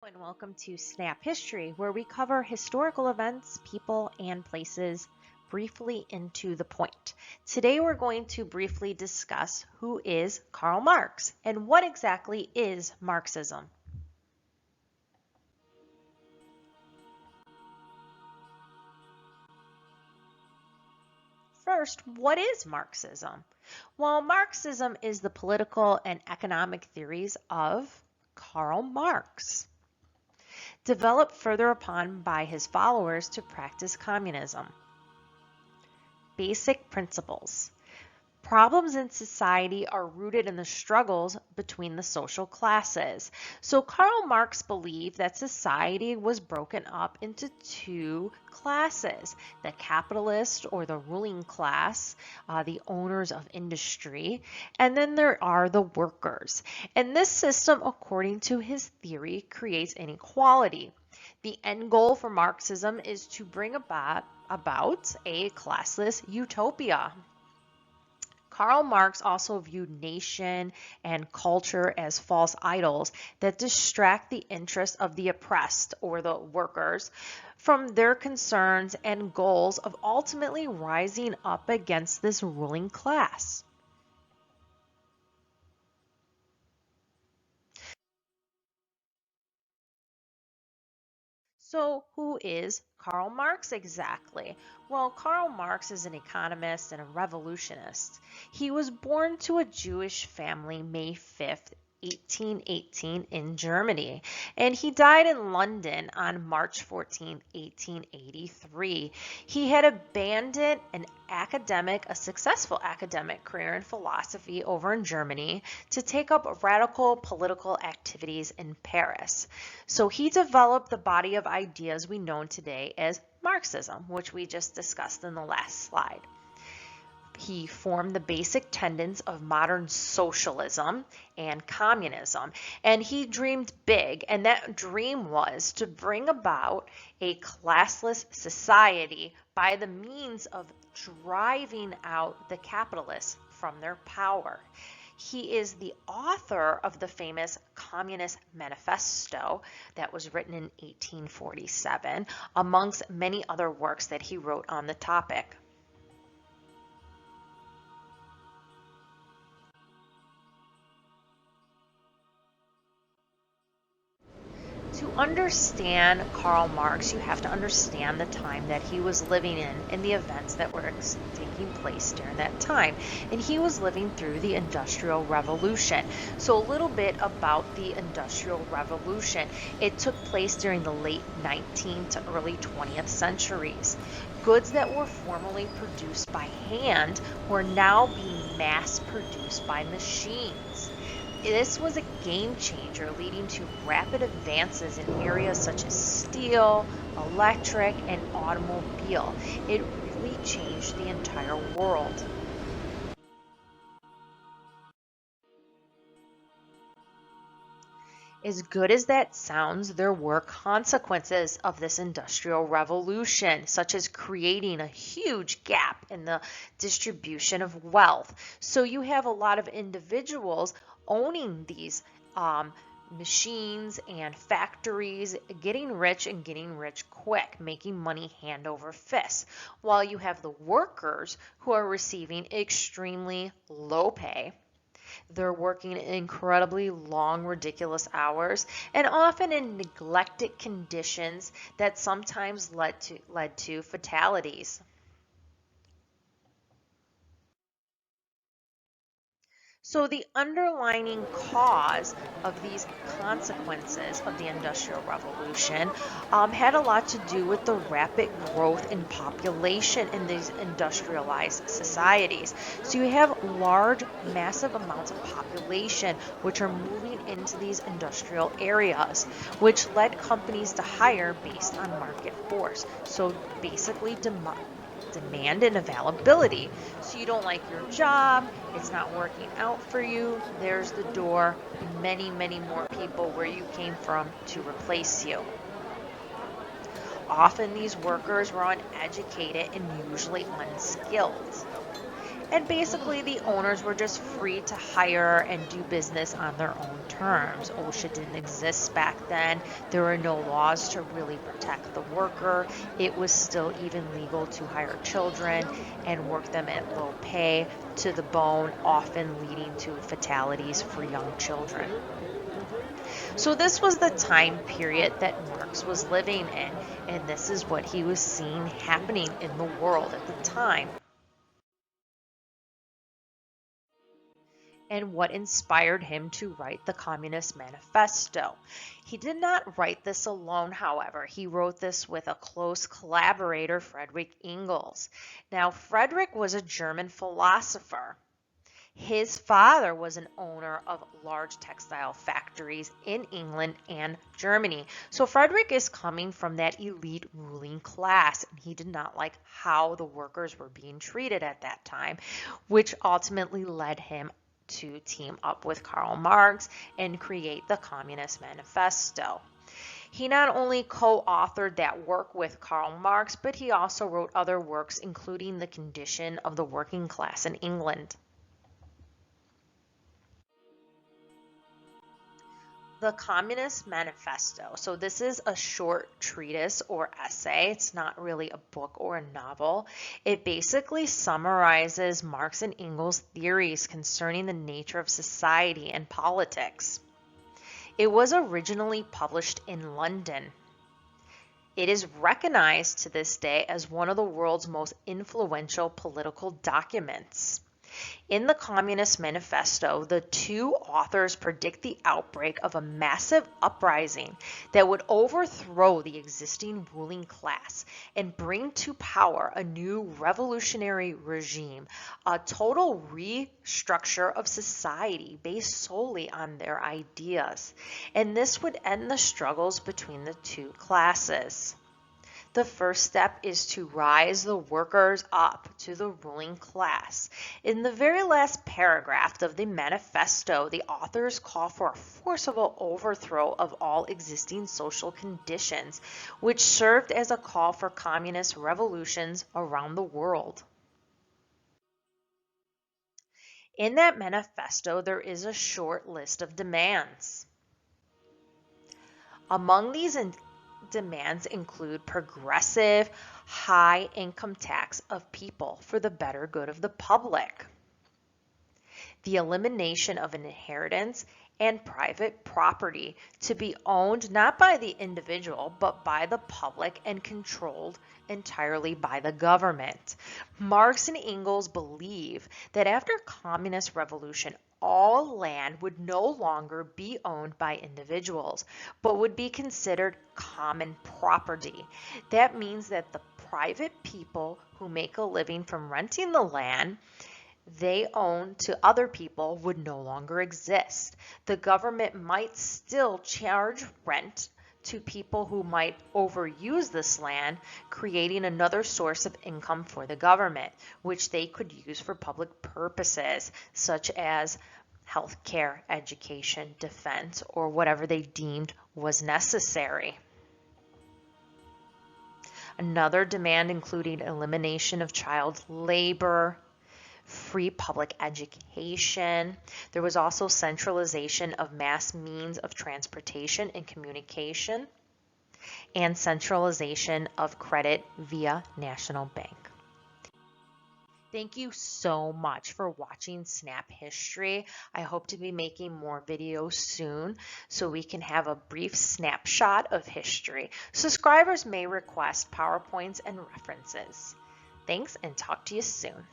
And welcome to Snap History, where we cover historical events, people, and places briefly and to the point. Today we're going to briefly discuss who is Karl Marx and what exactly is Marxism. First, what is Marxism? Well, Marxism is the political and economic theories of Karl Marx, developed further upon by his followers to practice communism. Basic principles. Problems in society are rooted in the struggles between the social classes. So Karl Marx believed that society was broken up into two classes: the capitalist or the ruling class, the owners of industry, and then there are the workers. And this system, according to his theory, creates inequality. The end goal for Marxism is to bring about a classless utopia. Karl Marx also viewed nation and culture as false idols that distract the interests of the oppressed or the workers from their concerns and goals of ultimately rising up against this ruling class. So, who is Karl Marx exactly? Well, Karl Marx is an economist and a revolutionist. He was born to a Jewish family May 5th, 1818 in Germany, and he died in London on March 14th, 1883. He had abandoned a successful academic career in philosophy over in Germany to take up radical political activities in Paris. So he developed the body of ideas we know today as Marxism, which we just discussed in the last slide. He formed the basic tenets of modern socialism and communism, and he dreamed big, and that dream was to bring about a classless society by the means of driving out the capitalists from their power. He is the author of the famous Communist Manifesto that was written in 1847, amongst many other works that he wrote on the topic. To understand Karl Marx, you have to understand the time that he was living in and the events that were taking place during that time. And he was living through the Industrial Revolution. So a little bit about the Industrial Revolution. It took place during the late 19th to early 20th centuries. Goods that were formerly produced by hand were now being mass produced by machines. This was a game changer, leading to rapid advances in areas such as steel, electric, and automobile. It really changed the entire world. As good as that sounds, there were consequences of this industrial revolution, such as creating a huge gap in the distribution of wealth. So you have a lot of individuals owning these machines and factories, getting rich and getting rich quick, making money hand over fist, while you have the workers who are receiving extremely low pay. They're working incredibly long, ridiculous hours, and often in neglected conditions that sometimes led to fatalities. So the underlying cause of these consequences of the Industrial Revolution had a lot to do with the rapid growth in population in these industrialized societies. So you have large, massive amounts of population which are moving into these industrial areas, which led companies to hire based on market force. So basically demand and availability. So you don't like your job, it's not working out for you, there's the door, many, many more people where you came from to replace you. Often these workers were uneducated and usually unskilled. And basically, the owners were just free to hire and do business on their own terms. OSHA didn't exist back then. There were no laws to really protect the worker. It was still even legal to hire children and work them at low pay to the bone, often leading to fatalities for young children. So this was the time period that Marx was living in, and this is what he was seeing happening in the world at the time. And what inspired him to write the Communist Manifesto. He did not write this alone, however. He wrote this with a close collaborator, Friedrich Engels. Now, Friedrich was a German philosopher. His father was an owner of large textile factories in England and Germany. So Frederick is coming from that elite ruling class, and he did not like how the workers were being treated at that time, which ultimately led him to team up with Karl Marx and create the Communist Manifesto. He not only co-authored that work with Karl Marx, but he also wrote other works, including The Condition of the Working Class in England. The Communist Manifesto. So this is a short treatise or essay. It's not really a book or a novel. It basically summarizes Marx and Engels' theories concerning the nature of society and politics. It was originally published in London. It is recognized to this day as one of the world's most influential political documents. In the Communist Manifesto, the two authors predict the outbreak of a massive uprising that would overthrow the existing ruling class and bring to power a new revolutionary regime, a total restructure of society based solely on their ideas. And this would end the struggles between the two classes. The first step is to rise the workers up to the ruling class. In the very last paragraph of the manifesto, the authors call for a forcible overthrow of all existing social conditions, which served as a call for communist revolutions around the world. In that manifesto, there is a short list of demands. Among these demands include progressive, high income tax of people for the better good of the public, the elimination of inheritance and private property to be owned not by the individual but by the public and controlled entirely by the government. Marx and Engels believe that after communist revolution, all land would no longer be owned by individuals, but would be considered common property. That means that the private people who make a living from renting the land they own to other people would no longer exist. The government might still charge rent to people who might overuse this land, creating another source of income for the government, which they could use for public purposes, such as healthcare, education, defense, or whatever they deemed was necessary. Another demand included elimination of child labor, free public education. There was also centralization of mass means of transportation and communication, and centralization of credit via National Bank. Thank you so much for watching Snap History. I hope to be making more videos soon so we can have a brief snapshot of history. Subscribers may request PowerPoints and references. Thanks and talk to you soon.